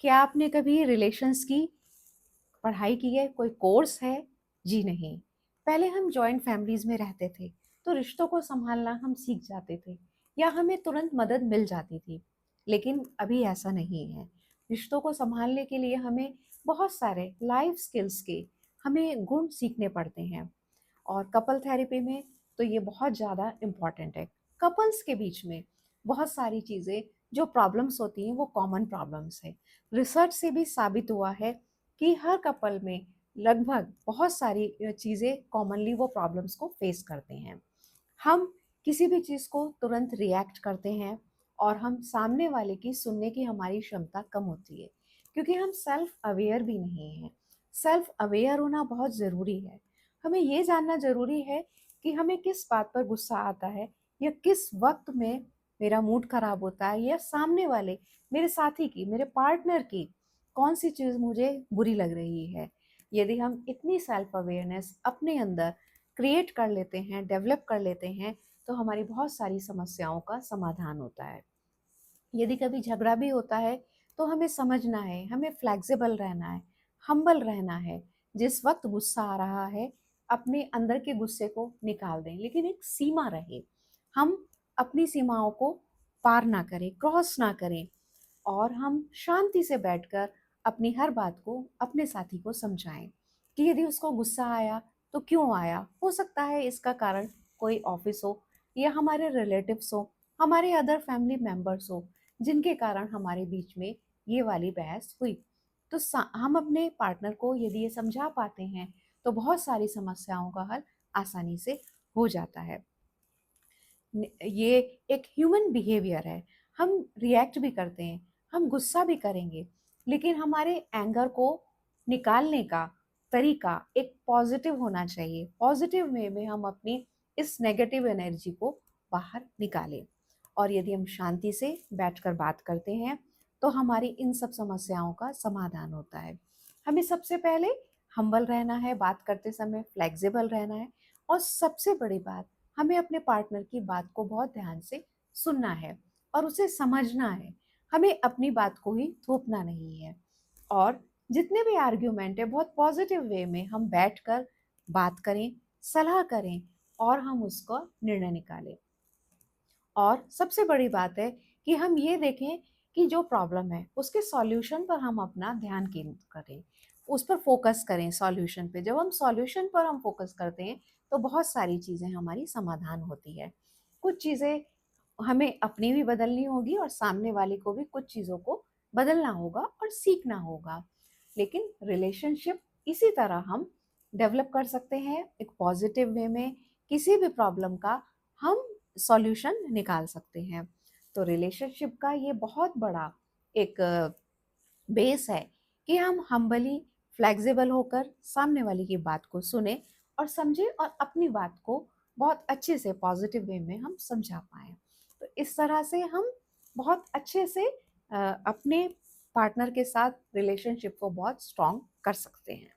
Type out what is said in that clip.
क्या आपने कभी रिलेशंस की पढ़ाई की है? कोई कोर्स है? जी नहीं। पहले हम जॉइंट फैमिलीज़ में रहते थे, तो रिश्तों को सँभालना हम सीख जाते थे या हमें तुरंत मदद मिल जाती थी। लेकिन अभी ऐसा नहीं है। रिश्तों को सँभालने के लिए हमें बहुत सारे लाइफ़ स्किल्स के हमें गुण सीखने पड़ते हैं और कपल थेरेपी में तो ये बहुत ज़्यादा इम्पोर्टेंट है। कपल्स के बीच में बहुत सारी चीज़ें जो प्रॉब्लम्स होती हैं, वो कॉमन प्रॉब्लम्स हैं। रिसर्च से भी साबित हुआ है कि हर कपल में लगभग बहुत सारी चीज़ें कॉमनली वो प्रॉब्लम्स को फेस करते हैं। हम किसी भी चीज़ को तुरंत रिएक्ट करते हैं और हम सामने वाले की सुनने की हमारी क्षमता कम होती है क्योंकि हम सेल्फ अवेयर भी नहीं हैं। सेल्फ अवेयर होना बहुत ज़रूरी है। हमें ये जानना ज़रूरी है कि हमें किस बात पर गुस्सा आता है या किस वक्त में मेरा मूड खराब होता है या सामने वाले मेरे साथी की, मेरे पार्टनर की कौन सी चीज़ मुझे बुरी लग रही है। यदि हम इतनी सेल्फ अवेयरनेस अपने अंदर क्रिएट कर लेते हैं, डेवलप कर लेते हैं, तो हमारी बहुत सारी समस्याओं का समाधान होता है। यदि कभी झगड़ा भी होता है, तो हमें समझना है, हमें फ्लेक्सिबल रहना है, हम्बल रहना है। जिस वक़्त गुस्सा आ रहा है, अपने अंदर के गुस्से को निकाल दें, लेकिन एक सीमा रहे। हम अपनी सीमाओं को पार ना करें, क्रॉस ना करें और हम शांति से बैठकर अपनी हर बात को अपने साथी को समझाएँ कि यदि उसको गुस्सा आया, तो क्यों आया? हो सकता है इसका कारण कोई ऑफ़िस हो या हमारे रिलेटिव्स हो, हमारे अदर फैमिली मेंबर्स हो, जिनके कारण हमारे बीच में ये वाली बहस हुई। तो हम अपने पार्टनर को यदि ये समझा पाते हैं, तो बहुत सारी समस्याओं का हल आसानी से हो जाता है। ये एक ह्यूमन बिहेवियर है। हम रिएक्ट भी करते हैं, हम गुस्सा भी करेंगे, लेकिन हमारे एंगर को निकालने का तरीका एक पॉजिटिव होना चाहिए। पॉजिटिव वे में हम अपनी इस नेगेटिव एनर्जी को बाहर निकालें और यदि हम शांति से बैठकर बात करते हैं, तो हमारी इन सब समस्याओं का समाधान होता है। हमें सबसे पहले हम्बल रहना है, बात करते समय फ्लेक्सिबल रहना है और सबसे बड़ी बात, हमें अपने पार्टनर की बात को बहुत ध्यान से सुनना है और उसे समझना है। हमें अपनी बात को ही थोपना नहीं है और जितने भी आर्ग्यूमेंट है बहुत पॉजिटिव वे में हम बैठकर बात करें, सलाह करें और हम उसका निर्णय निकालें। और सबसे बड़ी बात है कि हम ये देखें कि जो प्रॉब्लम है उसके सॉल्यूशन पर हम अपना ध्यान केंद्रित करें, उस पर फोकस करें सॉल्यूशन पे। जब हम सॉल्यूशन पर हम फोकस करते हैं तो बहुत सारी चीज़ें हमारी समाधान होती है। कुछ चीज़ें हमें अपनी भी बदलनी होगी और सामने वाले को भी कुछ चीज़ों को बदलना होगा और सीखना होगा। लेकिन रिलेशनशिप इसी तरह हम डेवलप कर सकते हैं एक पॉजिटिव वे में। किसी भी प्रॉब्लम का हम सॉल्यूशन निकाल सकते हैं। तो रिलेशनशिप का ये बहुत बड़ा एक बेस है कि हम हम्बली फ्लेक्सिबल होकर सामने वाले की बात को सुने और समझे और अपनी बात को बहुत अच्छे से पॉजिटिव वे में हम समझा पाएँ। तो इस तरह से हम बहुत अच्छे से अपने पार्टनर के साथ रिलेशनशिप को बहुत स्ट्रॉन्ग कर सकते हैं।